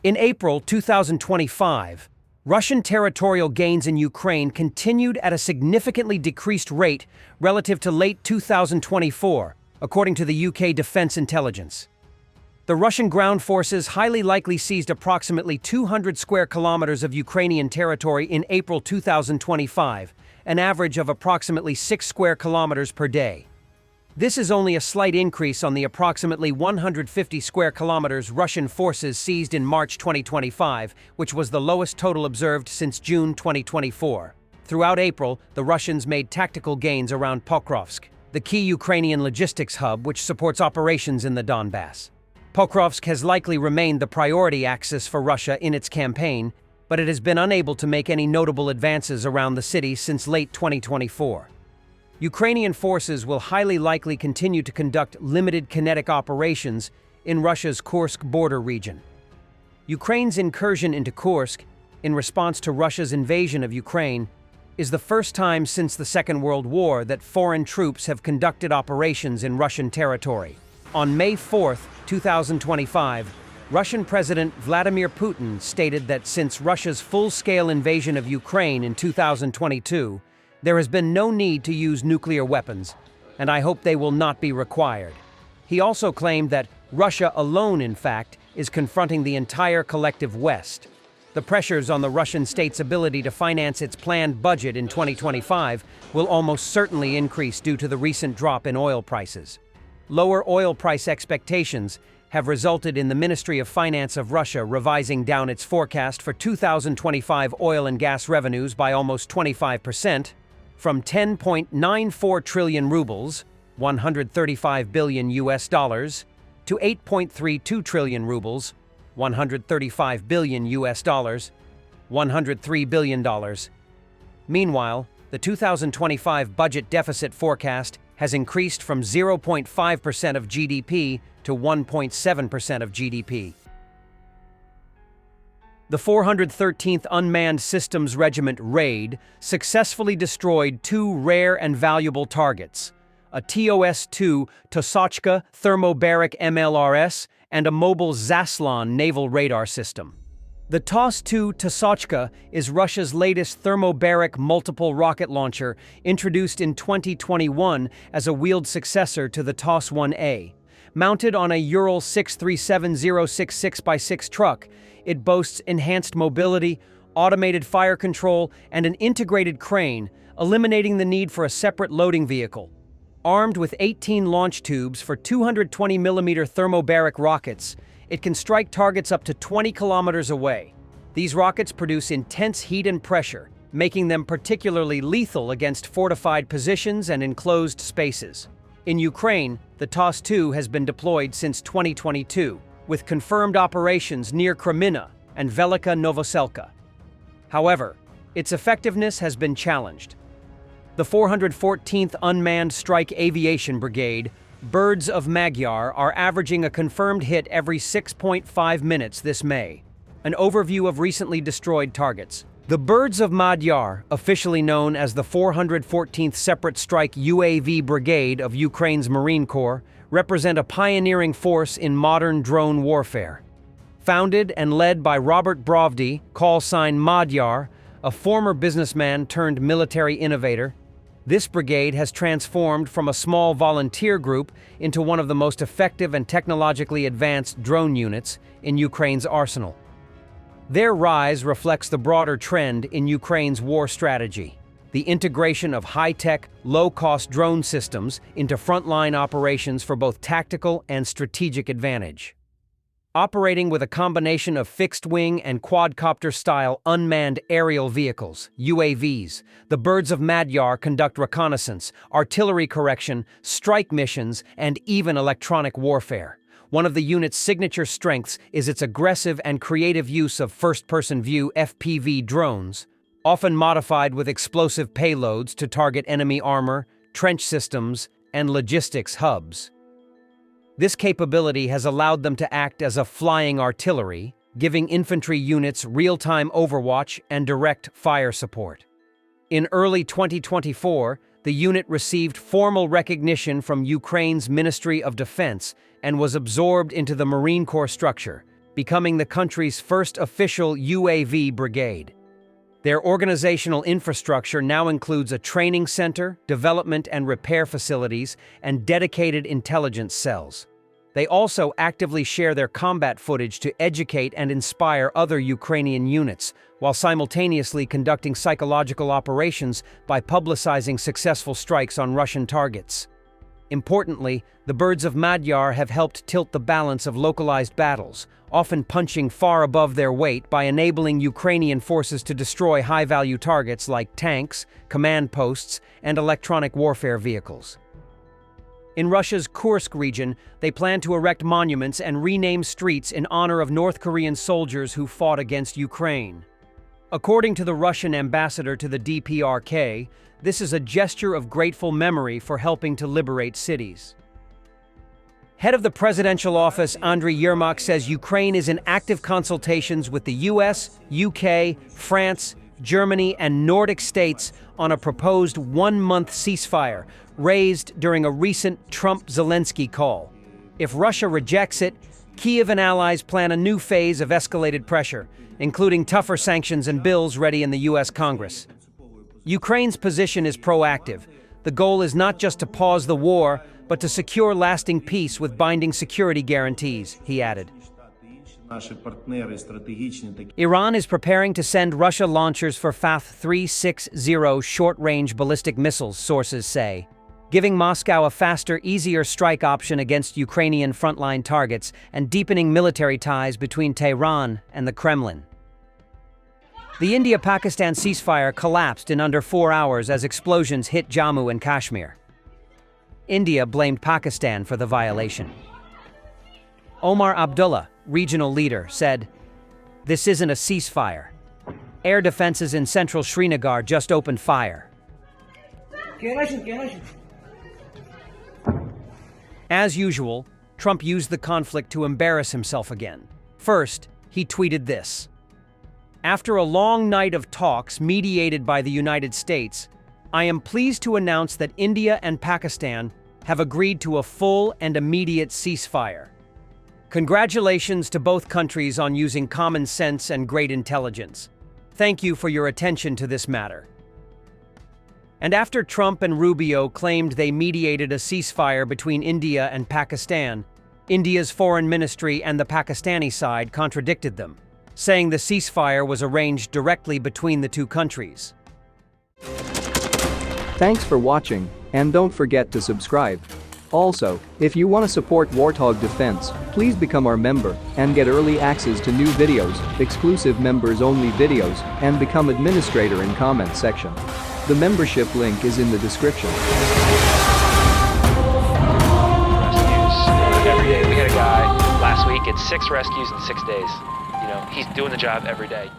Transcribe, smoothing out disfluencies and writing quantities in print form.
In April 2025, Russian territorial gains in Ukraine continued at a significantly decreased rate relative to late 2024, according to the UK Defense Intelligence. The Russian ground forces highly likely seized approximately 200 square kilometers of Ukrainian territory in April 2025, an average of approximately 6 square kilometers per day. This is only a slight increase on the approximately 150 square kilometers Russian forces seized in March 2025, which was the lowest total observed since June 2024. Throughout April, the Russians made tactical gains around Pokrovsk, the key Ukrainian logistics hub which supports operations in the Donbass. Pokrovsk has likely remained the priority axis for Russia in its campaign, but it has been unable to make any notable advances around the city since late 2024. Ukrainian forces will highly likely continue to conduct limited kinetic operations in Russia's Kursk border region. Ukraine's incursion into Kursk, in response to Russia's invasion of Ukraine, is the first time since the Second World War that foreign troops have conducted operations in Russian territory. On May 4, 2025, Russian President Vladimir Putin stated that since Russia's full-scale invasion of Ukraine in 2022, there has been no need to use nuclear weapons, and I hope they will not be required. He also claimed that Russia alone, in fact, is confronting the entire collective West. The pressures on the Russian state's ability to finance its planned budget in 2025 will almost certainly increase due to the recent drop in oil prices. Lower oil price expectations have resulted in the Ministry of Finance of Russia revising down its forecast for 2025 oil and gas revenues by almost 25%, from 10.94 trillion rubles, 135 billion US dollars, to 8.32 trillion rubles, 135 billion US dollars, $103 billion. Meanwhile, the 2025 budget deficit forecast has increased from 0.5% of GDP to 1.7% of GDP. The 413th Unmanned Systems Regiment RAID successfully destroyed two rare and valuable targets, a TOS-2 Tosochka thermobaric MLRS and a mobile Zaslan naval radar system. The TOS-2 Tosochka is Russia's latest thermobaric multiple rocket launcher, introduced in 2021 as a wheeled successor to the TOS-1A. Mounted on a Ural 637066x6 truck, it boasts enhanced mobility, automated fire control, and an integrated crane, eliminating the need for a separate loading vehicle. Armed with 18 launch tubes for 220mm thermobaric rockets, it can strike targets up to 20 kilometers away. These rockets produce intense heat and pressure, making them particularly lethal against fortified positions and enclosed spaces. In Ukraine, the TOS-2 has been deployed since 2022, with confirmed operations near Kreminna and Velika Novoselka. However, its effectiveness has been challenged. The 414th Unmanned Strike Aviation Brigade, Birds of Magyar, are averaging a confirmed hit every 6.5 minutes this May. An overview of recently destroyed targets. The Birds of Magyar, officially known as the 414th Separate Strike UAV Brigade of Ukraine's Marine Corps, represent a pioneering force in modern drone warfare. Founded and led by Robert Brovdy, call sign Magyar, a former businessman turned military innovator, this brigade has transformed from a small volunteer group into one of the most effective and technologically advanced drone units in Ukraine's arsenal. Their rise reflects the broader trend in Ukraine's war strategy: the integration of high-tech, low-cost drone systems into frontline operations for both tactical and strategic advantage. Operating with a combination of fixed-wing and quadcopter-style unmanned aerial vehicles, UAVs, the Birds of Magyar conduct reconnaissance, artillery correction, strike missions, and even electronic warfare. One of the unit's signature strengths is its aggressive and creative use of first-person view FPV drones, often modified with explosive payloads to target enemy armor, trench systems, and logistics hubs. This capability has allowed them to act as a flying artillery, giving infantry units real-time overwatch and direct fire support. In early 2024, the unit received formal recognition from Ukraine's Ministry of Defense and was absorbed into the Marine Corps structure, becoming the country's first official UAV brigade. Their organizational infrastructure now includes a training center, development and repair facilities, and dedicated intelligence cells. They also actively share their combat footage to educate and inspire other Ukrainian units, while simultaneously conducting psychological operations by publicizing successful strikes on Russian targets. Importantly, the birds of Magyar have helped tilt the balance of localized battles, often punching far above their weight by enabling Ukrainian forces to destroy high-value targets like tanks, command posts, and electronic warfare vehicles. In Russia's Kursk region, they plan to erect monuments and rename streets in honor of North Korean soldiers who fought against Ukraine. According to the Russian ambassador to the DPRK, this is a gesture of grateful memory for helping to liberate cities. Head of the presidential office, Andriy Yermak, says Ukraine is in active consultations with the US, UK, France, Germany, and Nordic states on a proposed one-month ceasefire, raised during a recent Trump-Zelensky call. If Russia rejects it, Kyiv and allies plan a new phase of escalated pressure, including tougher sanctions and bills ready in the US Congress. Ukraine's position is proactive. The goal is not just to pause the war, but to secure lasting peace with binding security guarantees, he added. Iran is preparing to send Russia launchers for FAF-360 short-range ballistic missiles, sources say, giving Moscow a faster, easier strike option against Ukrainian frontline targets and deepening military ties between Tehran and the Kremlin. The India-Pakistan ceasefire collapsed in under 4 hours as explosions hit Jammu and Kashmir. India blamed Pakistan for the violation. Omar Abdullah, regional leader, said, "This isn't a ceasefire. Air defenses in central Srinagar just opened fire." As usual, Trump used the conflict to embarrass himself again. First, he tweeted this: "After a long night of talks mediated by the United States, I am pleased to announce that India and Pakistan have agreed to a full and immediate ceasefire. Congratulations to both countries on using common sense and great intelligence. Thank you for your attention to this matter." And after Trump and Rubio claimed they mediated a ceasefire between India and Pakistan, India's foreign ministry and the Pakistani side contradicted them, saying the ceasefire was arranged directly between the two countries. Thanks for watching, and don't forget to subscribe. Also, if you want to support Warthog Defense, please become our member and get early access to new videos, exclusive members-only videos, and become administrator in comment section. The membership link is in the description. Rescues every day. We had a guy last week, it's 6 rescues in 6 days. You know, he's doing the job every day.